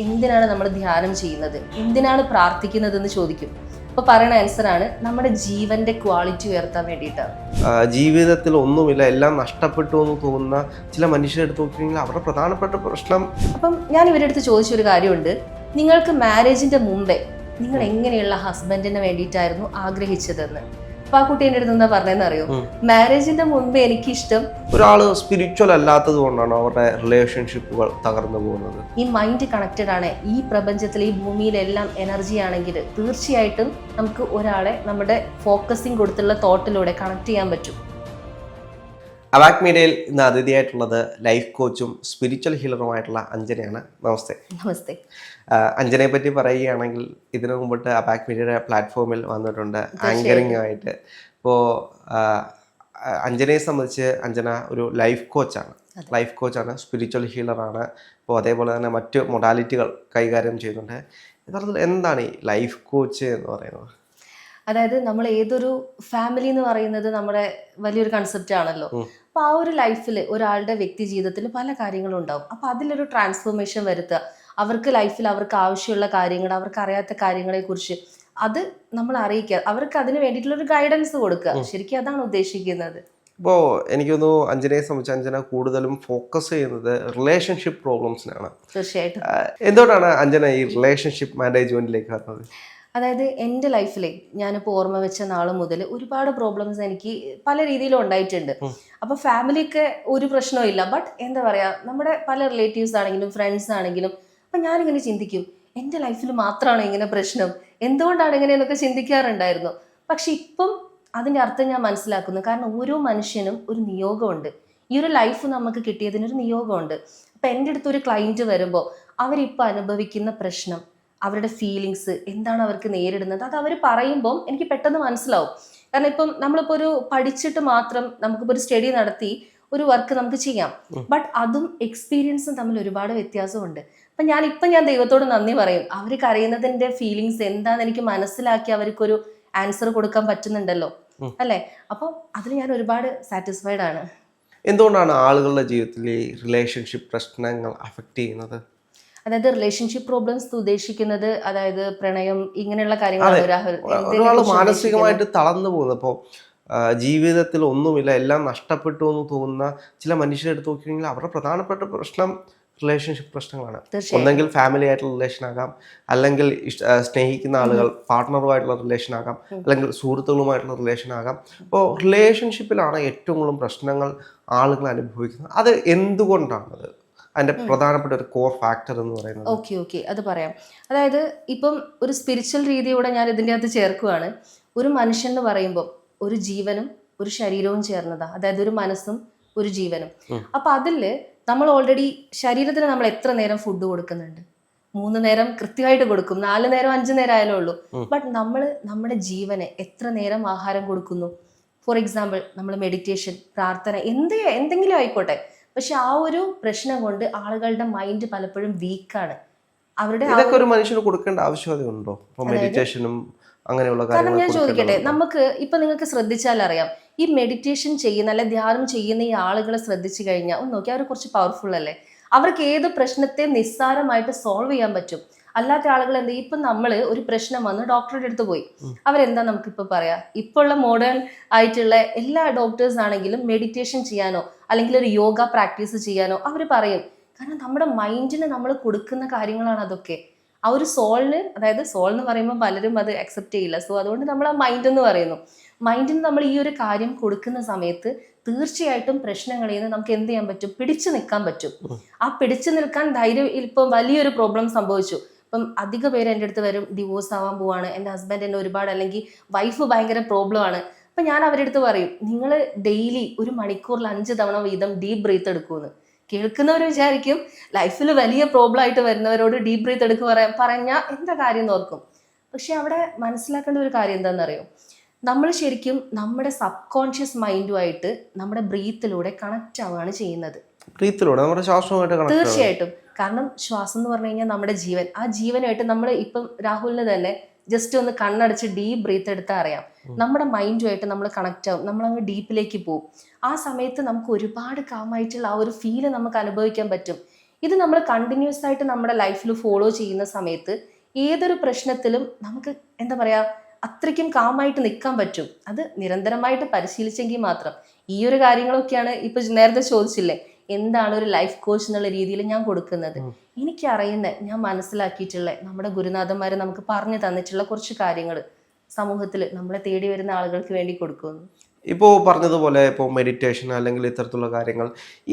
എന്തിനാണ് നമ്മൾ ധ്യാനം ചെയ്യുന്നത്, എന്തിനാണ് പ്രാർത്ഥിക്കുന്നതെന്ന് ചോദിക്കും. അപ്പോൾ പറയുന്ന ആൻസറാണ് നമ്മുടെ ജീവന്റെ ക്വാളിറ്റി ഉയർത്താൻ വേണ്ടിയിട്ടാണ്. ജീവിതത്തിൽ ഒന്നുമില്ല, എല്ലാം നഷ്ടപ്പെട്ടു എന്ന് തോന്നുന്ന ചില മനുഷ്യരെ എടുത്ത് നോക്കിയെങ്കിൽ അവരുടെ പ്രധാനപ്പെട്ട പ്രശ്നം. അപ്പം ഞാൻ ഇവരുടെ അടുത്ത് ചോദിച്ചൊരു കാര്യമുണ്ട്, നിങ്ങൾക്ക് മാരേജിന്റെ മുമ്പേ നിങ്ങൾ എങ്ങനെയുള്ള ഹസ്ബൻഡിന് വേണ്ടിയിട്ടായിരുന്നു ആഗ്രഹിച്ചതെന്ന്. അപ്പൊ ആ കുട്ടി എൻ്റെ അടുത്ത് എന്താ പറഞ്ഞതെന്ന് അറിയോ? മാരേജിന്റെ മുമ്പേ എനിക്കിഷ്ടം ഒരാള് സ്പിരിച്വൽ അല്ലാത്തത് കൊണ്ടാണ് അവരുടെ റിലേഷൻഷിപ്പുകൾ തകർന്നു പോകുന്നത്. ഈ മൈൻഡ് കണക്റ്റഡ് ആണ്. ഈ പ്രപഞ്ചത്തിൽ, ഈ ഭൂമിയിലെല്ലാം എനർജി ആണെങ്കിൽ തീർച്ചയായിട്ടും നമുക്ക് ഒരാളെ നമ്മുടെ ഫോക്കസിങ് കൊടുത്തുള്ള തോട്ടിലൂടെ കണക്ട് ചെയ്യാൻ പറ്റും. അവാക് മീഡിയയിൽ ഇന്ന് അതിഥിയായിട്ടുള്ളത് ലൈഫ് കോച്ചും സ്പിരിച്വൽ ഹീലറുമായിട്ടുള്ള അഞ്ജനയാണ്. നമസ്തേ. നമസ്തേ. അഞ്ജനയെ പറ്റി പറയുകയാണെങ്കിൽ ഇതിനു മുമ്പിട്ട് അവാക് മീഡിയയുടെ പ്ലാറ്റ്ഫോമിൽ വന്നിട്ടുണ്ട് ആങ്കറിംഗ് ആയിട്ട്. ഇപ്പോൾ അഞ്ജനയെ സംബന്ധിച്ച് അഞ്ജന ഒരു ലൈഫ് കോച്ചാണ്, സ്പിരിച്വൽ ഹീലറാണ്. അപ്പോൾ അതേപോലെ തന്നെ മറ്റ് മൊഡാലിറ്റികൾ കൈകാര്യം ചെയ്യുന്നുണ്ട്. യഥാർത്ഥത്തിൽ എന്താണ് ഈ ലൈഫ് കോച്ച് എന്ന് പറയുന്നത്? അതായത് നമ്മൾ ഏതൊരു ഫാമിലി എന്ന് പറയുന്നത് നമ്മുടെ വലിയൊരു കൺസെപ്റ്റ് ആണല്ലോ. അപ്പൊ ആ ഒരു ലൈഫിൽ ഒരാളുടെ വ്യക്തി ജീവിതത്തിൽ പല കാര്യങ്ങളും ഉണ്ടാവും. അപ്പൊ അതിലൊരു ട്രാൻസ്ഫോർമേഷൻ വരുത്തുക, അവർക്ക് ലൈഫിൽ അവർക്ക് ആവശ്യമുള്ള കാര്യങ്ങൾ, അവർക്ക് അറിയാത്ത കാര്യങ്ങളെ കുറിച്ച് അത് നമ്മൾ അറിയിക്കുക, അവർക്ക് അതിന് വേണ്ടിയിട്ടുള്ള ഒരു ഗൈഡൻസ് കൊടുക്കുക. ശരിക്കും അതാണ് ഉദ്ദേശിക്കുന്നത്. ഇപ്പോൾ എനിക്ക് തോന്നുന്നു അഞ്ജനയെ സംബന്ധിച്ച് അഞ്ജന കൂടുതലും ഫോക്കസ് ചെയ്യുന്നത് റിലേഷൻഷിപ്പ് പ്രോബ്ലംസിനാണ്. തീർച്ചയായിട്ടും. എന്തുകൊണ്ടാണ് അഞ്ജന ഈ റിലേഷൻഷിപ്പ് മാനേജ്മെന്റിലേക്ക് വന്നത്? അതായത് എൻ്റെ ലൈഫിലെ ഞാനിപ്പോൾ ഓർമ്മ വെച്ച നാൾ മുതൽ ഒരുപാട് പ്രോബ്ലംസ് എനിക്ക് പല രീതിയിലും ഉണ്ടായിട്ടുണ്ട്. അപ്പോൾ ഫാമിലിക്ക് ഒരു പ്രശ്നവും ഇല്ല, ബട്ട് എന്താ പറയുക, നമ്മുടെ പല റിലേറ്റീവ്സ് ആണെങ്കിലും ഫ്രണ്ട്സ് ആണെങ്കിലും അപ്പം ഞാനിങ്ങനെ ചിന്തിക്കും, എൻ്റെ ലൈഫിൽ മാത്രമാണോ ഇങ്ങനെ പ്രശ്നം, എന്തുകൊണ്ടാണ് ഇങ്ങനെയെന്നൊക്കെ ചിന്തിക്കാറുണ്ടായിരുന്നു. പക്ഷെ ഇപ്പം അതിൻ്റെ അർത്ഥം ഞാൻ മനസ്സിലാക്കുന്നു. കാരണം ഓരോ മനുഷ്യനും ഒരു നിയോഗമുണ്ട്. ഈ ഒരു ലൈഫ് നമുക്ക് കിട്ടിയതിനൊരു നിയോഗമുണ്ട്. അപ്പം എൻ്റെ അടുത്ത് ഒരു ക്ലയൻറ്റ് വരുമ്പോൾ അവരിപ്പോൾ അനുഭവിക്കുന്ന പ്രശ്നം, അവരുടെ ഫീലിങ്സ് എന്താണ്, അവർക്ക് നേരിടുന്നത്, അത് അവർ പറയുമ്പം എനിക്ക് പെട്ടെന്ന് മനസ്സിലാവും. കാരണം ഇപ്പം നമ്മളിപ്പോൾ ഒരു പഠിച്ചിട്ട് മാത്രം നമുക്കിപ്പോൾ ഒരു സ്റ്റഡി നടത്തി ഒരു വർക്ക് നമുക്ക് ചെയ്യാം, ബട്ട് അതും എക്സ്പീരിയൻസും തമ്മിൽ ഒരുപാട് വ്യത്യാസമുണ്ട്. അപ്പം ഞാൻ ദൈവത്തോട് നന്ദി പറയും. അവർ കരയുന്നതിൻ്റെ ഫീലിങ്സ് എന്താണെന്ന് എനിക്ക് മനസ്സിലാക്കി അവർക്കൊരു ആൻസർ കൊടുക്കാൻ പറ്റുന്നുണ്ടല്ലോ, അല്ലേ? അപ്പോൾ അതിൽ ഞാൻ ഒരുപാട് സാറ്റിസ്ഫൈഡ് ആണ്. എന്തുകൊണ്ടാണ് ആളുകളുടെ ജീവിതത്തിൽ ഈ റിലേഷൻഷിപ്പ് പ്രശ്നങ്ങൾ അഫക്റ്റ് ചെയ്യുന്നത്? അതായത് റിലേഷൻഷിപ്പ് പ്രോബ്ലംസ് ഉദ്ദേശിക്കുന്നത് അതായത് പ്രണയം ഇങ്ങനെയുള്ള കാര്യങ്ങളാണ് രാഹുൽ? ഒരാൾ മാനസികമായിട്ട് തളർന്നു പോകുന്നത്. ഇപ്പോൾ ജീവിതത്തിൽ ഒന്നുമില്ല, എല്ലാം നഷ്ടപ്പെട്ടു എന്ന് തോന്നുന്ന ചില മനുഷ്യരെ എടുത്ത് നോക്കിയെങ്കിൽ അവരുടെ പ്രധാനപ്പെട്ട പ്രശ്നം റിലേഷൻഷിപ്പ് പ്രശ്നങ്ങളാണ്. ഒന്നെങ്കിൽ ഫാമിലി ആയിട്ടുള്ള റിലേഷൻ ആകാം, അല്ലെങ്കിൽ സ്നേഹിക്കുന്ന ആളുകൾ പാർട്ട്ണറുമായിട്ടുള്ള റിലേഷൻ ആകാം, അല്ലെങ്കിൽ സുഹൃത്തുക്കളുമായിട്ടുള്ള റിലേഷൻ ആകാം. അപ്പോൾ റിലേഷൻഷിപ്പിലാണ് ഏറ്റവും കൂടുതൽ പ്രശ്നങ്ങൾ ആളുകൾ അനുഭവിക്കുന്നത്. അത് എന്തുകൊണ്ടാണത്? അതിന്റെ പ്രധാനപ്പെട്ട ഒരു കോർ ഫാക്ടർ എന്ന് പറയുന്നത്. ഓക്കെ അത് പറയാം. അതായത് ഇപ്പം ഒരു സ്പിരിച്വൽ രീതിയോടെ ഞാൻ ഇതിൻ്റെ അകത്ത് ചേർക്കുകയാണ്. ഒരു മനുഷ്യൻ എന്ന് പറയുമ്പോൾ ഒരു ജീവനും ഒരു ശരീരവും ചേർന്നതാ. അതായത് ഒരു മനസ്സും ഒരു ജീവനും. അപ്പൊ അതില് നമ്മൾ ഓൾറെഡി ശരീരത്തിന് നമ്മൾ എത്ര നേരം ഫുഡ് കൊടുക്കുന്നുണ്ട്? 3 നേരം കൃത്യമായിട്ട് കൊടുക്കും, 4 നേരം 5 നേരം ആയാലേ ഉള്ളൂ. ബട്ട് നമ്മൾ നമ്മുടെ ജീവന് എത്ര നേരം ആഹാരം കൊടുക്കുന്നു? ഫോർ എക്സാമ്പിൾ നമ്മൾ മെഡിറ്റേഷൻ, പ്രാർത്ഥന, എന്തെങ്കിലും ആയിക്കോട്ടെ. പക്ഷെ ആ ഒരു പ്രശ്നം കൊണ്ട് ആളുകളുടെ മൈൻഡ് പലപ്പോഴും വീക്കാണ്. അവരുടെ ഇതൊക്കെ ഒരു മനുഷ്യന് കൊടുക്കേണ്ട ആവശ്യകതയുണ്ടോ? മെഡിറ്റേഷനും അങ്ങനെയുള്ള കാരണം ഞാൻ ചോദിക്കട്ടെ, നമുക്ക് ഇപ്പൊ നിങ്ങൾക്ക് ശ്രദ്ധിച്ചാൽ അറിയാം, ഈ മെഡിറ്റേഷൻ ചെയ്യുന്ന അല്ലെ ധ്യാനം ചെയ്യുന്ന ഈ ആളുകളെ ശ്രദ്ധിച്ചു കഴിഞ്ഞാൽ ഒന്ന് നോക്കി, അവർ കുറച്ച് പവർഫുൾ അല്ലേ? അവർക്ക് ഏത് പ്രശ്നത്തെയും നിസ്സാരമായിട്ട് സോൾവ് ചെയ്യാൻ പറ്റും. അല്ലാത്ത ആളുകൾ എന്ത്, ഇപ്പം നമ്മൾ ഒരു പ്രശ്നം വന്ന് ഡോക്ടറുടെ അടുത്ത് പോയി, അവരെന്താ നമുക്കിപ്പോ പറയാ, ഇപ്പോൾ ഉള്ള മോഡേൺ ആയിട്ടുള്ള എല്ലാ ഡോക്ടേഴ്സ് ആണെങ്കിലും മെഡിറ്റേഷൻ ചെയ്യാനോ അല്ലെങ്കിൽ ഒരു യോഗ പ്രാക്ടീസ് ചെയ്യാനോ അവർ പറയും. കാരണം നമ്മുടെ മൈൻഡിന് നമ്മൾ കൊടുക്കുന്ന കാര്യങ്ങളാണ് അതൊക്കെ. ആ ഒരു സോളിന്, അതായത് സോൾ എന്ന് പറയുമ്പോൾ പലരും അത് അക്സെപ്റ്റ് ചെയ്യില്ല. സോ അതുകൊണ്ട് നമ്മൾ ആ മൈൻഡ് എന്ന് പറയുന്നു. മൈൻഡിന് നമ്മൾ ഈ ഒരു കാര്യം കൊടുക്കുന്ന സമയത്ത് തീർച്ചയായിട്ടും പ്രശ്നങ്ങളിൽ നിന്ന് നമുക്ക് എന്ത് ചെയ്യാൻ പറ്റും? പിടിച്ചു നിൽക്കാൻ പറ്റും. ആ പിടിച്ചു നിൽക്കാൻ ധൈര്യം. ഇപ്പം വലിയൊരു പ്രോബ്ലം സംഭവിച്ചു, ഇപ്പം അധിക പേര് എൻ്റെ അടുത്ത് വരും, ഡിവോഴ്സ് ആവാൻ പോവാണ്, എൻ്റെ ഹസ്ബൻഡ് എന്നെ ഒരുപാട്, അല്ലെങ്കിൽ വൈഫ് ഭയങ്കര പ്രോബ്ലം ആണ്. അപ്പം ഞാൻ അവരുടെ അടുത്ത് പറയും, നിങ്ങൾ ഡെയിലി 1 മണിക്കൂറിൽ 5 തവണ വീതം ഡീപ്പ് ബ്രീത്ത് എടുക്കുമെന്ന്. കേൾക്കുന്നവർ വിചാരിക്കും ലൈഫിൽ വലിയ പ്രോബ്ലം ആയിട്ട് വരുന്നവരോട് ഡീപ്പ് ബ്രീത്ത് എടുക്കുക പറഞ്ഞാൽ എന്താ കാര്യം ഓർക്കും. പക്ഷെ അവിടെ മനസ്സിലാക്കേണ്ട ഒരു കാര്യം എന്താണെന്നറിയോ? നമ്മൾ ശരിക്കും നമ്മുടെ സബ് കോൺഷ്യസ് മൈൻഡുമായിട്ട് നമ്മുടെ ബ്രീത്തിലൂടെ കണക്റ്റ് ആവുകയാണ് ചെയ്യുന്നത്. തീർച്ചയായിട്ടും. കാരണം ശ്വാസം എന്ന് പറഞ്ഞു കഴിഞ്ഞാൽ നമ്മുടെ ജീവൻ. ആ ജീവനുമായിട്ട് നമ്മൾ ഇപ്പം രാഹുലിന് തന്നെ ജസ്റ്റ് ഒന്ന് കണ്ണടച്ച് ഡീപ്പ് ബ്രീത്ത് എടുത്താൽ അറിയാം, നമ്മുടെ മൈൻഡുമായിട്ട് നമ്മൾ കണക്റ്റ് ആവും, നമ്മളങ്ങ് ഡീപ്പിലേക്ക് പോകും. ആ സമയത്ത് നമുക്ക് ഒരുപാട് കാമായിട്ടുള്ള ആ ഒരു ഫീല് നമുക്ക് അനുഭവിക്കാൻ പറ്റും. ഇത് നമ്മൾ കണ്ടിന്യൂസ് ആയിട്ട് നമ്മുടെ ലൈഫിൽ ഫോളോ ചെയ്യുന്ന സമയത്ത് ഏതൊരു പ്രശ്നത്തിലും നമുക്ക് എന്താ പറയാ അത്രയ്ക്കും കാമായിട്ട് നിൽക്കാൻ പറ്റും. അത് നിരന്തരമായിട്ട് പരിശീലിച്ചെങ്കിൽ മാത്രം. ഈ ഒരു കാര്യങ്ങളൊക്കെയാണ് ഇപ്പൊ നേരത്തെ ചോദിച്ചില്ലേ എന്താണ് ഒരു ലൈഫ് കോച്ച് എന്നുള്ള രീതിയിൽ ഞാൻ കൊടുക്കുന്നത്. എനിക്കറിയുന്ന ഞാൻ മനസ്സിലാക്കിയിട്ടുള്ള നമ്മുടെ ഗുരുനാഥന്മാര് നമുക്ക് പറഞ്ഞു തന്നിട്ടുള്ള കുറച്ച് കാര്യങ്ങൾ സമൂഹത്തിൽ നമ്മളെ തേടി വരുന്ന ആളുകൾക്ക് വേണ്ടി കൊടുക്കുന്നു. ഇപ്പോൾ പറഞ്ഞതുപോലെ ഇപ്പോൾ മെഡിറ്റേഷൻ അല്ലെങ്കിൽ ഇത്തരത്തിലുള്ള കാര്യങ്ങൾ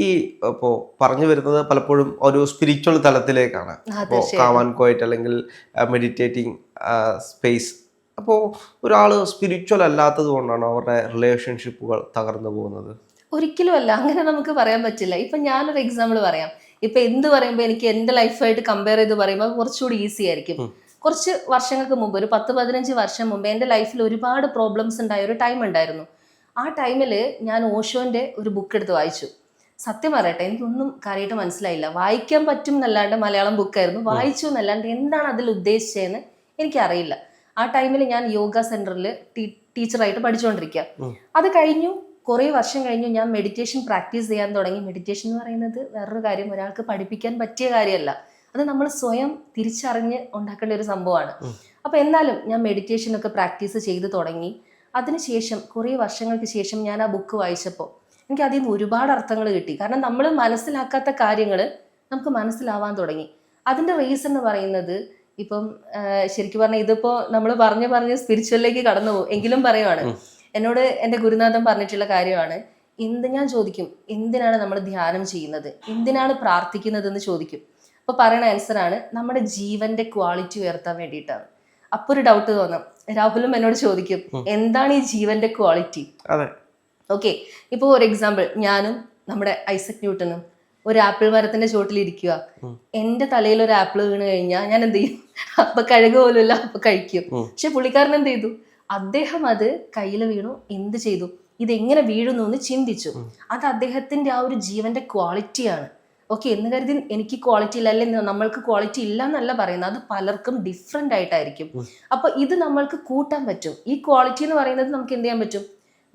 ഈ ഇപ്പോൾ പറഞ്ഞു വരുന്നത് പലപ്പോഴും ഒരു സ്പിരിച്വൽ തലത്തിലേക്കാണ്. അപ്പോൾ കാവാൻ കോയറ്റ് അല്ലെങ്കിൽ മെഡിറ്റേറ്റിംഗ് സ്പേസ്. അപ്പോൾ ഒരാൾ സ്പിരിച്വൽ അല്ലാത്തത് കൊണ്ടാണ് അവരുടെ റിലേഷൻഷിപ്പുകൾ തകർന്നു പോകുന്നത്? ഒരിക്കലും അല്ല, അങ്ങനെ നമുക്ക് പറയാൻ പറ്റില്ല. ഇപ്പൊ ഞാനൊരു എക്സാമ്പിൾ പറയാം. ഇപ്പൊ എന്ത് പറയുമ്പോൾ എനിക്ക് എന്റെ ലൈഫായിട്ട് കമ്പയർ ചെയ്ത് പറയുമ്പോൾ കുറച്ചുകൂടി ഈസി ആയിരിക്കും. കുറച്ച് വർഷങ്ങൾക്ക് മുമ്പ്, ഒരു 10-15 വർഷം മുമ്പ് എൻ്റെ ലൈഫിൽ ഒരുപാട് പ്രോബ്ലംസ് ഉണ്ടായ ഒരു ടൈം ഉണ്ടായിരുന്നു. ആ ടൈമിൽ ഞാൻ ഓഷോന്റെ ഒരു ബുക്ക് എടുത്ത് വായിച്ചു. സത്യം പറയട്ടെ, എനിക്കൊന്നും കാര്യമായിട്ട് മനസ്സിലായില്ല. വായിക്കാൻ പറ്റും എന്നല്ലാണ്ട്, മലയാളം ബുക്കായിരുന്നു, വായിച്ചു എന്നല്ലാണ്ട് എന്താണ് അതിൽ ഉദ്ദേശിച്ചതെന്ന് എനിക്കറിയില്ല. ആ ടൈമിൽ ഞാൻ യോഗ സെന്ററിൽ ടീച്ചറായിട്ട് പഠിച്ചുകൊണ്ടിരിക്കുക. അത് കഴിഞ്ഞു, കുറേ വർഷം കഴിഞ്ഞു ഞാൻ മെഡിറ്റേഷൻ പ്രാക്ടീസ് ചെയ്യാൻ തുടങ്ങി. മെഡിറ്റേഷൻ എന്ന് പറയുന്നത് വേറൊരു കാര്യം, ഒരാൾക്ക് പഠിപ്പിക്കാൻ പറ്റിയ കാര്യമല്ല, അത് നമ്മൾ സ്വയം തിരിച്ചറിഞ്ഞ് ഉണ്ടാക്കേണ്ട ഒരു സംഭവമാണ്. അപ്പൊ എന്നാലും ഞാൻ മെഡിറ്റേഷൻ ഒക്കെ പ്രാക്ടീസ് ചെയ്ത് തുടങ്ങി. അതിനുശേഷം കുറേ വർഷങ്ങൾക്ക് ശേഷം ഞാൻ ആ ബുക്ക് വായിച്ചപ്പോൾ എനിക്ക് അതിൽ നിന്ന് ഒരുപാട് അർത്ഥങ്ങൾ കിട്ടി. കാരണം നമ്മൾ മനസ്സിലാക്കാത്ത കാര്യങ്ങൾ നമുക്ക് മനസ്സിലാവാൻ തുടങ്ങി. അതിന്റെ റീസൺ എന്ന് പറയുന്നത്, ഇപ്പം ശരിക്കും പറഞ്ഞാൽ ഇതിപ്പോ നമ്മൾ പറഞ്ഞ് സ്പിരിച്വലിലേക്ക് കടന്നു പോകും, എങ്കിലും പറയുവാണ്, എന്നോട് എൻ്റെ ഗുരുനാഥൻ പറഞ്ഞിട്ടുള്ള കാര്യമാണ്. ഞാൻ ചോദിക്കും എന്തിനാണ് നമ്മൾ ധ്യാനം ചെയ്യുന്നത്, എന്തിനാണ് പ്രാർത്ഥിക്കുന്നത് എന്ന് ചോദിക്കും. അപ്പൊ പറയുന്ന ആൻസറാണ് നമ്മുടെ ജീവന്റെ ക്വാളിറ്റി ഉയർത്താൻ വേണ്ടിയിട്ടാണ്. അപ്പൊ ഒരു ഡൗട്ട് തോന്നാം, രാഹുലും എന്നോട് ചോദിക്കും എന്താണ് ഈ ജീവന്റെ ക്വാളിറ്റി. ഓക്കെ, ഇപ്പൊ ഒരു എക്സാമ്പിൾ, ഞാനും നമ്മുടെ ഐസക് ന്യൂട്ടനും ഒരു ആപ്പിൾ മരത്തിന്റെ ചോട്ടിൽ ഇരിക്കുക. എന്റെ തലയിൽ ഒരു ആപ്പിൾ വീണ് കഴിഞ്ഞാൽ ഞാൻ എന്ത് ചെയ്യും? അപ്പൊ കഴുക പോലുമില്ല, അപ്പൊ കഴിക്കും. പക്ഷെ പുള്ളിക്കാരൻ എന്ത് ചെയ്തു? അദ്ദേഹം അത് കയ്യിൽ വീണു, എന്ത് ചെയ്തു? ഇതെങ്ങനെ വീഴുന്നു എന്ന് ചിന്തിച്ചു. അത് അദ്ദേഹത്തിന്റെ ആ ഒരു ജീവന്റെ ക്വാളിറ്റിയാണ്. ഓക്കെ, എന്ന് കരുതി എനിക്ക് ക്വാളിറ്റി ഇല്ല, അല്ലെങ്കിൽ നമ്മൾക്ക് ക്വാളിറ്റി ഇല്ല എന്നല്ല പറയുന്നത്, അത് പലർക്കും ഡിഫറെന്റ് ആയിട്ടായിരിക്കും. അപ്പൊ ഇത് നമ്മൾക്ക് കൂട്ടാൻ പറ്റും. ഈ ക്വാളിറ്റി എന്ന് പറയുന്നത് നമുക്ക് എന്ത് ചെയ്യാൻ പറ്റും?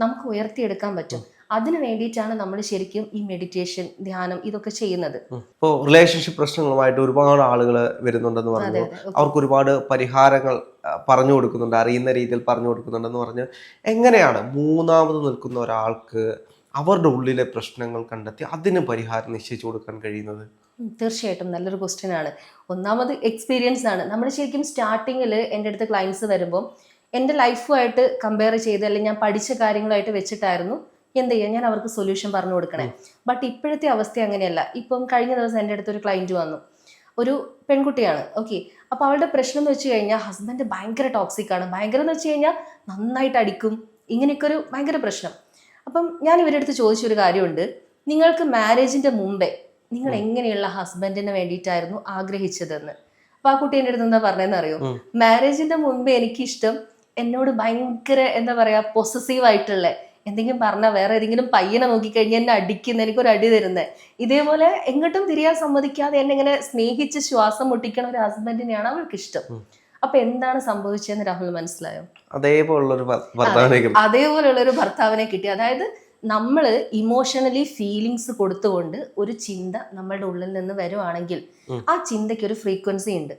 നമുക്ക് ഉയർത്തിയെടുക്കാൻ പറ്റും. അതിന് വേണ്ടിയിട്ടാണ് നമ്മൾ ശരിക്കും ഈ മെഡിറ്റേഷൻ, ധ്യാനം ഇതൊക്കെ ചെയ്യുന്നത്. ഇപ്പോൾ റിലേഷൻഷിപ്പ് പ്രശ്നങ്ങളുമായിട്ട് ഒരുപാട് ആളുകൾ വരുന്നുണ്ടെന്ന് പറഞ്ഞു, അവർക്ക് ഒരുപാട് പരിഹാരങ്ങൾ പറഞ്ഞു കൊടുക്കുന്നുണ്ട്, അറിയുന്ന രീതിയിൽ പറഞ്ഞു കൊടുക്കുന്നുണ്ടെന്ന് പറഞ്ഞ്, എങ്ങനെയാണ് മൂന്നാമത് നിൽക്കുന്ന ഒരാൾക്ക് അവരുടെ ഉള്ളിലെ പ്രശ്നങ്ങൾ കണ്ടെത്തി അതിന് പരിഹാരം നിശ്ചയിച്ചു കൊടുക്കാൻ കഴിയുന്നത്? തീർച്ചയായിട്ടും നല്ലൊരു ക്വസ്റ്റ്യൻ ആണ്. ഒന്നാമത് എക്സ്പീരിയൻസ് ആണ്. നമ്മൾ ശരിക്കും സ്റ്റാർട്ടിങ്ങിൽ എൻ്റെ അടുത്ത് ക്ലയൻസ് വരുമ്പോൾ എൻ്റെ ലൈഫുമായിട്ട് കമ്പയർ ചെയ്ത്, അല്ലെങ്കിൽ ഞാൻ പഠിച്ച കാര്യങ്ങളായിട്ട് വെച്ചിട്ടായിരുന്നു എന്ത് ചെയ്യുക, ഞാൻ അവർക്ക് സൊല്യൂഷൻ പറഞ്ഞു കൊടുക്കണേ. ബട്ട് ഇപ്പോഴത്തെ അവസ്ഥ അങ്ങനെയല്ല. ഇപ്പം കഴിഞ്ഞ ദിവസം എൻ്റെ അടുത്തൊരു ക്ലയൻറ്റ് വന്നു, ഒരു പെൺകുട്ടിയാണ്. ഓക്കെ, അപ്പോൾ അവളുടെ പ്രശ്നം എന്ന് വെച്ച് കഴിഞ്ഞാൽ ഹസ്ബൻഡ് ഭയങ്കര ടോക്സിക് ആണ്. ഭയങ്കര എന്ന് വെച്ച് കഴിഞ്ഞാൽ നന്നായിട്ട് അടിക്കും, ഇങ്ങനെയൊക്കെ ഒരു ഭയങ്കര പ്രശ്നം. അപ്പം ഞാൻ ഇവരുടെ അടുത്ത് ചോദിച്ചൊരു കാര്യമുണ്ട്, നിങ്ങൾക്ക് മാരേജിന്റെ മുമ്പേ നിങ്ങൾ എങ്ങനെയുള്ള ഹസ്ബൻഡിന് വേണ്ടിയിട്ടായിരുന്നു ആഗ്രഹിച്ചതെന്ന്. അപ്പൊ ആ കുട്ടി എൻ്റെ അടുത്ത് എന്താ പറഞ്ഞതെന്ന് അറിയോ? മാരേജിന്റെ മുമ്പേ എനിക്കിഷ്ടം എന്നോട് ഭയങ്കര എന്താ പറയാ പൊസസീവ് ആയിട്ടുള്ള, എന്തെങ്കിലും പറഞ്ഞാൽ വേറെ ഏതെങ്കിലും പയ്യനെ നോക്കിക്കഴിഞ്ഞാൽ എന്നെ അടിക്കുന്ന, എനിക്കൊരു അടി തരുന്നത്, ഇതേപോലെ എങ്ങോട്ടും തിരിയാൻ സമ്മതിക്കാതെ എന്നെ ഇങ്ങനെ സ്നേഹിച്ച് ശ്വാസം മുട്ടിക്കണ ഒരു ഹസ്ബൻഡിനെയാണ് അവൾക്ക് ഇഷ്ടം. അപ്പൊ എന്താണ് സംഭവിച്ചതെന്ന് രാഹുൽ മനസ്സിലായോ? അതേപോലുള്ളൊരു ഭർത്താവിനെ കിട്ടി. അതായത് നമ്മൾ ഇമോഷണലി ഫീലിങ്സ് കൊടുത്തുകൊണ്ട് ഒരു ചിന്ത നമ്മളുടെ ഉള്ളിൽ നിന്ന് വരുവാണെങ്കിൽ ആ ചിന്തയ്ക്ക് ഒരു ഫ്രീക്വൻസി ഉണ്ട്.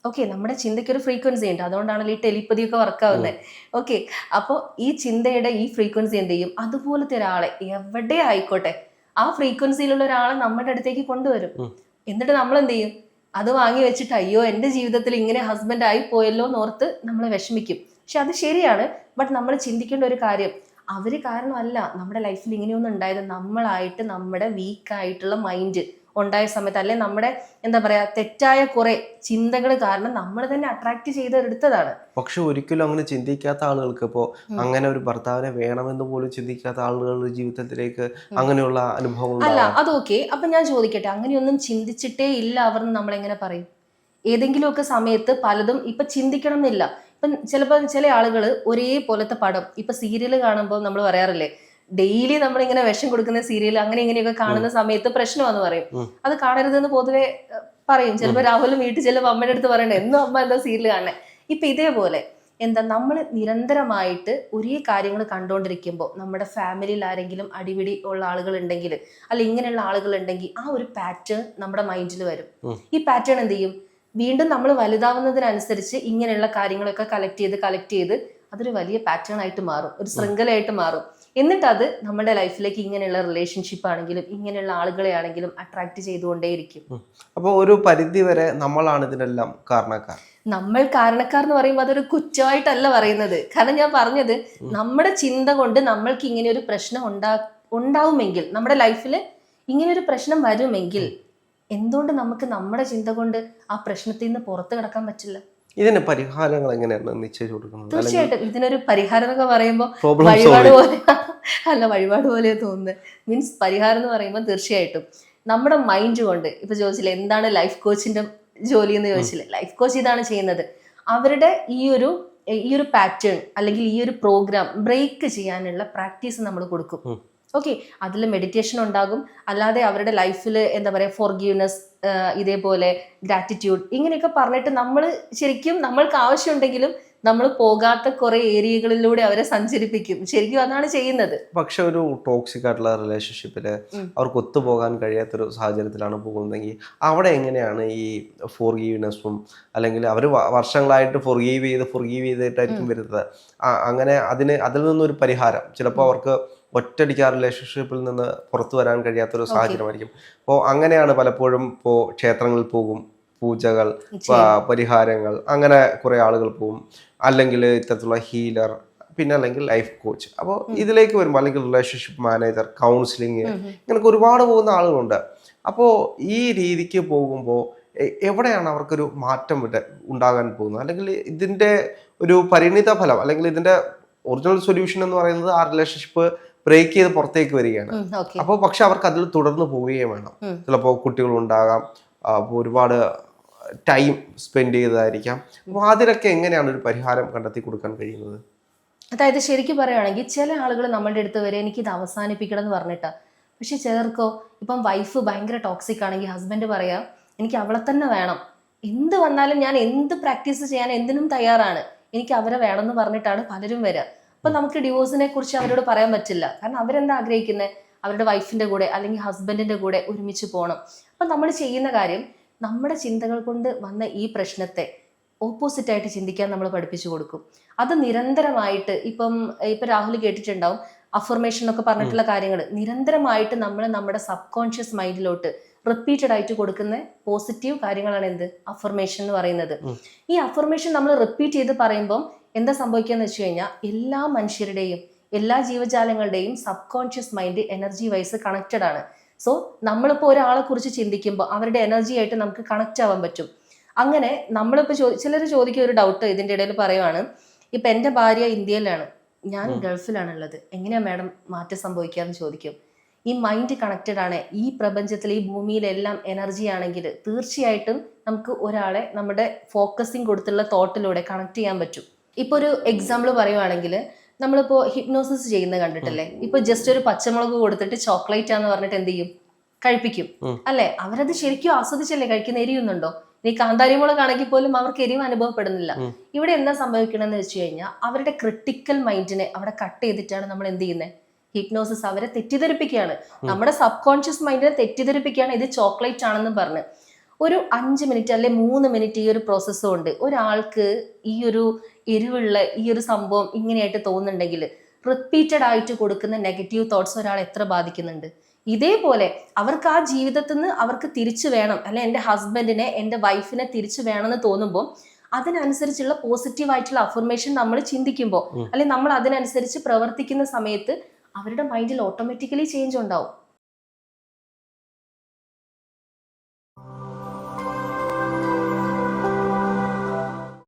ഓക്കെ, നമ്മുടെ ചിന്തയ്ക്ക് ഒരു ഫ്രീക്വൻസി ഉണ്ട്. അതുകൊണ്ടാണല്ലോ ഈ ടെലിപ്പതി ഒക്കെ വർക്കാവുന്നത്. ഓക്കെ, അപ്പോൾ ഈ ചിന്തയുടെ ഈ ഫ്രീക്വൻസി എന്ത് ചെയ്യും? അതുപോലത്തെ ഒരാളെ എവിടെ ആയിക്കോട്ടെ ആ ഫ്രീക്വൻസിയിലുള്ള ഒരാളെ നമ്മുടെ അടുത്തേക്ക് കൊണ്ടുവരും. എന്നിട്ട് നമ്മൾ എന്ത് ചെയ്യും? അത് വാങ്ങി വെച്ചിട്ട് അയ്യോ എൻ്റെ ജീവിതത്തിൽ ഇങ്ങനെ ഹസ്ബൻഡ് ആയി പോയല്ലോ എന്നോർത്ത് നമ്മൾ വിഷമിക്കും. പക്ഷെ അത് ശരിയാണ്. ബട്ട് നമ്മൾ ചിന്തിക്കേണ്ട ഒരു കാര്യം, അവര് കാരണമല്ല നമ്മുടെ ലൈഫിൽ ഇങ്ങനെയൊന്നും ഉണ്ടായത്. നമ്മളായിട്ട് നമ്മുടെ വീക്കായിട്ടുള്ള മൈൻഡ് ഉണ്ടായ സമയത്ത്, അല്ലെ നമ്മുടെ എന്താ പറയാ തെറ്റായ കുറെ ചിന്തകൾ കാരണം നമ്മൾ തന്നെ അട്രാക്ട് ചെയ്തെടുത്തതാണ്. പക്ഷെ ഒരിക്കലും അങ്ങനെ ചിന്തിക്കാത്ത ആളുകൾക്ക്, ഇപ്പോ അങ്ങനെ ഒരു ഭർത്താവിനെ വേണമെന്ന് പോലും ചിന്തിക്കാത്ത ആളുകളുടെ ജീവിതത്തിലേക്ക് അങ്ങനെയുള്ള അനുഭവങ്ങൾ അല്ല, അതൊക്കെ. അപ്പൊ ഞാൻ ചോദിക്കട്ടെ, അങ്ങനെയൊന്നും ചിന്തിച്ചിട്ടേ ഇല്ല അവർ നമ്മളെങ്ങനെ പറയും? ഏതെങ്കിലുമൊക്കെ സമയത്ത് പലതും ഇപ്പൊ ചിന്തിക്കണം എന്നില്ല. ഇപ്പം ചിലപ്പോൾ ചില ആളുകൾ ഒരേപോലത്തെ പടം, ഇപ്പൊ സീരിയൽ കാണുമ്പോൾ നമ്മൾ പറയാറില്ലേ, ഡെയിലി നമ്മളിങ്ങനെ വിഷം കൊടുക്കുന്ന സീരിയൽ അങ്ങനെ ഇങ്ങനെയൊക്കെ കാണുന്ന സമയത്ത് പ്രശ്നമാണെന്ന് പറയും. അത് കാണരുതെന്ന് പൊതുവെ പറയും. ചിലപ്പോൾ രാഹുലും വീട്ടിൽ ചിലപ്പോൾ അമ്മയുടെ അടുത്ത് പറയണേ എന്നും അമ്മ എന്താ സീരിയൽ കാണണേ. ഇപ്പൊ ഇതേപോലെ എന്താ നമ്മൾ നിരന്തരമായിട്ട് ഒരേ കാര്യങ്ങൾ കണ്ടുകൊണ്ടിരിക്കുമ്പോൾ നമ്മുടെ ഫാമിലിയിൽ ആരെങ്കിലും അടിപിടി ഉള്ള ആളുകൾ ഉണ്ടെങ്കിൽ അല്ല ഇങ്ങനെയുള്ള ആളുകൾ ഉണ്ടെങ്കിൽ ആ ഒരു പാറ്റേൺ നമ്മുടെ മൈൻഡിൽ വരും. ഈ പാറ്റേൺ എന്ത് ചെയ്യും, വീണ്ടും നമ്മൾ വലുതാവുന്നതിനനുസരിച്ച് ഇങ്ങനെയുള്ള കാര്യങ്ങളൊക്കെ കളക്ട് ചെയ്ത് അതൊരു വലിയ പാറ്റേൺ ആയിട്ട് മാറും, ഒരു ശൃംഖലയായിട്ട് മാറും. എന്നിട്ട് അത് നമ്മുടെ ലൈഫിലേക്ക് ഇങ്ങനെയുള്ള റിലേഷൻഷിപ്പ് ആണെങ്കിലും ഇങ്ങനെയുള്ള ആളുകളെ ആണെങ്കിലും അട്രാക്ട് ചെയ്തുകൊണ്ടേയിരിക്കും. അപ്പോൾ ഒരു പരിധി വരെ നമ്മളാണ് ഇതിനെല്ലാം കാരണക്കാർ. നമ്മൾ കാരണക്കാർ എന്ന് പറയുമ്പോൾ അതൊരു കുറ്റമായിട്ടല്ല പറയുന്നത്. കാരണം ഞാൻ പറഞ്ഞത് നമ്മുടെ ചിന്ത കൊണ്ട് നമ്മൾക്ക് ഇങ്ങനെ ഒരു പ്രശ്നം ഉണ്ടാവുമെങ്കിൽ, നമ്മുടെ ലൈഫിൽ ഇങ്ങനെ ഒരു പ്രശ്നം വരുമെങ്കിൽ എന്തുകൊണ്ട് നമുക്ക് നമ്മുടെ ചിന്ത കൊണ്ട് ആ പ്രശ്നത്തിൽ നിന്ന് പുറത്തു കിടക്കാൻ പറ്റില്ല? ഇതിന് പരിഹാരങ്ങൾ എങ്ങനെയാണ് നിശ്ചയിച്ചു കൊടുക്കുന്നത്? തീർച്ചയായിട്ടും ഇതിനൊരു പരിഹാരം എന്നൊക്കെ പറയുമ്പോൾ വഴിപാട് പോലെ വഴിപാട് പോലെ തോന്നുന്നത്. മീൻസ് പരിഹാരം എന്ന് പറയുമ്പോൾ തീർച്ചയായിട്ടും നമ്മുടെ മൈൻഡ് കൊണ്ട്, ഇപ്പൊ ചോദിച്ചില്ലേ എന്താണ് ലൈഫ് കോച്ചിന്റെ ജോലി എന്ന് ചോദിച്ചില്ലേ, ലൈഫ് കോച്ച് ഇതാണ് ചെയ്യുന്നത്. അവരുടെ ഈ ഒരു പാറ്റേൺ അല്ലെങ്കിൽ ഈ ഒരു പ്രോഗ്രാം ബ്രേക്ക് ചെയ്യാനുള്ള പ്രാക്ടീസ് നമ്മൾ കൊടുക്കും. ഓക്കെ, അതിൽ മെഡിറ്റേഷൻ ഉണ്ടാകും, അല്ലാതെ അവരുടെ ലൈഫിൽ എന്താ പറയുക ഫോർഗീവ്നെസ്, ഇതേപോലെ ഗ്രാറ്റിറ്റ്യൂഡ്, ഇങ്ങനെയൊക്കെ പറഞ്ഞിട്ട് നമ്മൾ ശരിക്കും നമ്മൾക്ക് ആവശ്യമുണ്ടെങ്കിലും നമ്മൾ പോകാത്ത കുറെ ഏരിയകളിലൂടെ അവരെ സഞ്ചരിപ്പിക്കും. ശരിക്കും അതാണ് ചെയ്യുന്നത്. പക്ഷെ ഒരു ടോക്സിക് ആയിട്ടുള്ള റിലേഷൻഷിപ്പില് അവർക്ക് ഒത്തുപോകാൻ കഴിയാത്തൊരു സാഹചര്യത്തിലാണ് പോകുന്നതെങ്കിൽ അവിടെ എങ്ങനെയാണ് ഈ ഫോർഗീവ്നെസ്സും, അല്ലെങ്കിൽ അവർ വർഷങ്ങളായിട്ട് ഫോർഗീവ് ചെയ്തിട്ടായിരിക്കും വരുന്നത്. അങ്ങനെ അതിൽ നിന്നൊരു പരിഹാരം ചിലപ്പോൾ അവർക്ക് ഒറ്റയടിക്ക് ആ റിലേഷൻഷിപ്പിൽ നിന്ന് പുറത്തു വരാൻ കഴിയാത്തൊരു സാഹചര്യമായിരിക്കും. അപ്പോൾ അങ്ങനെയാണ് പലപ്പോഴും ഇപ്പോൾ ക്ഷേത്രങ്ങളിൽ പോകും, പൂജകൾ, പരിഹാരങ്ങൾ, അങ്ങനെ കുറെ ആളുകൾ പോകും, അല്ലെങ്കിൽ ഇത്തരത്തിലുള്ള ഹീലർ, പിന്നെ അല്ലെങ്കിൽ ലൈഫ് കോച്ച്. അപ്പോൾ ഇതിലേക്ക് വരുമ്പോൾ അല്ലെങ്കിൽ റിലേഷൻഷിപ്പ് മാനേജർ, കൗൺസിലിങ്, ഇങ്ങനെയൊക്കെ ഒരുപാട് പോകുന്ന ആളുകളുണ്ട്. അപ്പോൾ ഈ രീതിക്ക് പോകുമ്പോൾ എവിടെയാണ് അവർക്കൊരു മാറ്റം ഉണ്ടാകാൻ പോകുന്നത്? അല്ലെങ്കിൽ ഇതിൻ്റെ ഒരു പരിണിത ഫലം അല്ലെങ്കിൽ ഇതിൻ്റെ ഒറിജിനൽ സൊല്യൂഷൻ എന്ന് പറയുന്നത് ആ റിലേഷൻഷിപ്പ് ബ്രേക്ക് ചെയ്ത് പുറത്തേക്ക് വരികയാണ്. അപ്പോൾ പക്ഷെ അവർക്ക് അതിൽ തുടർന്ന് പോവുകയും വേണം. ചിലപ്പോൾ കുട്ടികളുണ്ടാകാം, ഒരുപാട് ടൈം സ്പെൻഡ് ചെയ്തതായിരിക്കാം. അപ്പോൾ അതിലൊക്കെ എങ്ങനെയാണ് ഒരു പരിഹാരം കണ്ടെത്തി കൊടുക്കാൻ കഴിയുന്നത്? അതായത് ശരിക്കും പറയുകയാണെങ്കിൽ ചില ആളുകൾ നമ്മളുടെ അടുത്ത് വരെ എനിക്കിത് അവസാനിപ്പിക്കണം എന്ന് പറഞ്ഞിട്ടാ. പക്ഷെ ചിലർക്കോ ഇപ്പം വൈഫ് ഭയങ്കര ടോക്സിക് ആണെങ്കിൽ ഹസ്ബൻഡ് പറയാം എനിക്ക് അവളെ തന്നെ വേണം, എന്ത് വന്നാലും ഞാൻ എന്ത് പ്രാക്ടീസ് ചെയ്യാൻ എന്തിനും തയ്യാറാണ്, എനിക്ക് അവരെ വേണമെന്ന് പറഞ്ഞിട്ടാണ് പലരും വരിക. അപ്പൊ നമുക്ക് ഡിവോഴ്സിനെ കുറിച്ച് അവരോട് പറയാൻ പറ്റില്ല. കാരണം അവരെന്താ ആഗ്രഹിക്കുന്നത്, അവരുടെ വൈഫിന്റെ കൂടെ അല്ലെങ്കിൽ ഹസ്ബൻഡിന്റെ കൂടെ ഒരുമിച്ച് പോകണം. അപ്പൊ നമ്മൾ ചെയ്യുന്ന കാര്യം നമ്മുടെ ചിന്തകൾ കൊണ്ട് വന്ന ഈ പ്രശ്നത്തെ ഓപ്പോസിറ്റ് ആയിട്ട് ചിന്തിക്കാൻ നമ്മൾ പഠിപ്പിച്ചു കൊടുക്കും. അത് നിരന്തരമായിട്ട് ഇപ്പം രാഹുൽ കേട്ടിട്ടുണ്ടാവും അഫർമേഷൻ ഒക്കെ പറഞ്ഞിട്ടുള്ള കാര്യങ്ങൾ നിരന്തരമായിട്ട് നമ്മൾ നമ്മുടെ സബ് കോൺഷ്യസ് മൈൻഡിലോട്ട് റിപ്പീറ്റഡ് ആയിട്ട് കൊടുക്കുന്ന പോസിറ്റീവ് കാര്യങ്ങളാണ് എന്ത് അഫർമേഷൻ എന്ന് പറയുന്നത്. ഈ അഫർമേഷൻ നമ്മൾ റിപ്പീറ്റ് ചെയ്ത് പറയുമ്പം എന്താ സംഭവിക്കാന്ന് വെച്ച് കഴിഞ്ഞാൽ എല്ലാ മനുഷ്യരുടെയും എല്ലാ ജീവജാലങ്ങളുടെയും subconscious mind energy wise connected ആണ്. സോ നമ്മളിപ്പോൾ ഒരാളെ കുറിച്ച് ചിന്തിക്കുമ്പോൾ അവരുടെ എനർജി ആയിട്ട് നമുക്ക് കണക്ട് ആവാൻ പറ്റും. അങ്ങനെ നമ്മളിപ്പോൾ ചിലർ ചോദിക്കുന്ന ഒരു ഡൗട്ട് ഇതിൻ്റെ ഇടയിൽ പറയുവാണ്, ഇപ്പം എൻ്റെ ഭാര്യ ഇന്ത്യയിലാണ്, ഞാൻ ഗൾഫിലാണുള്ളത്, എങ്ങനെയാ മാഡം മാറ്റം സംഭവിക്കാന്ന് ചോദിക്കും. ഈ മൈൻഡ് കണക്റ്റഡ് ആണ്. ഈ പ്രപഞ്ചത്തിൽ ഈ ഭൂമിയിലെല്ലാം എനർജി ആണെങ്കിൽ തീർച്ചയായിട്ടും നമുക്ക് ഒരാളെ നമ്മുടെ ഫോക്കസിങ് കൊടുത്തുള്ള തോട്ടിലൂടെ കണക്ട് ചെയ്യാൻ പറ്റും. ഇപ്പൊ ഒരു എക്സാമ്പിൾ പറയുവാണെങ്കിൽ നമ്മളിപ്പോ ഹിപ്നോസിസ് ചെയ്യുന്നത് കണ്ടിട്ടല്ലേ, ഇപ്പൊ ജസ്റ്റ് ഒരു പച്ചമുളക് കൊടുത്തിട്ട് ചോക്ലേറ്റ് ആന്ന് പറഞ്ഞിട്ട് എന്ത് ചെയ്യും, കഴിപ്പിക്കും അല്ലെ? അവരത് ശരിക്കും ആസ്വദിച്ചല്ലേ കഴിക്കുന്ന, എരിയുന്നുണ്ടോ? ഇനി കാന്താരി മുളക് ആണെങ്കിൽ പോലും അവർക്ക് എരിവ് അനുഭവപ്പെടുന്നില്ല. ഇവിടെ എന്താ സംഭവിക്കണമെന്ന് വെച്ച് കഴിഞ്ഞാൽ അവരുടെ ക്രിട്ടിക്കൽ മൈൻഡിനെ അവിടെ കട്ട് ചെയ്തിട്ടാണ് നമ്മൾ എന്ത് ചെയ്യുന്നത്, ഹിപ്നോസിസ് അവരെ തെറ്റിദ്ധരിപ്പിക്കുകയാണ്, നമ്മുടെ സബ് കോൺഷ്യസ് മൈൻഡിനെ തെറ്റിദ്ധരിപ്പിക്കുകയാണ് ഇത് ചോക്ലേറ്റ് ആണെന്ന് പറഞ്ഞ്. ഒരു 5 മിനിറ്റ് അല്ലെ 3 മിനിറ്റ് ഈ ഒരു പ്രോസസ്സ് കൊണ്ട് ഒരാൾക്ക് ഈ ഒരു എരിവുള്ള ഈ ഒരു സംഭവം ഇങ്ങനെയായിട്ട് തോന്നുന്നുണ്ടെങ്കിൽ റിപ്പീറ്റഡ് ആയിട്ട് കൊടുക്കുന്ന നെഗറ്റീവ് തോട്ട്സ് ഒരാൾ എത്ര ബാധിക്കുന്നുണ്ട്. ഇതേപോലെ അവർക്ക് ആ ജീവിതത്തിൽ നിന്ന് അവർക്ക് തിരിച്ചു വേണം, അല്ലെ എൻ്റെ ഹസ്ബൻഡിനെ എൻ്റെ വൈഫിനെ തിരിച്ചു വേണമെന്ന് തോന്നുമ്പോൾ അതിനനുസരിച്ചുള്ള പോസിറ്റീവ് ആയിട്ടുള്ള അഫർമേഷൻ നമ്മൾ ചിന്തിക്കുമ്പോൾ അല്ലെങ്കിൽ നമ്മൾ അതിനനുസരിച്ച് പ്രവർത്തിക്കുന്ന സമയത്ത് അവരുടെ മൈൻഡിൽ ഓട്ടോമാറ്റിക്കലി ചേഞ്ച് ഉണ്ടാവും.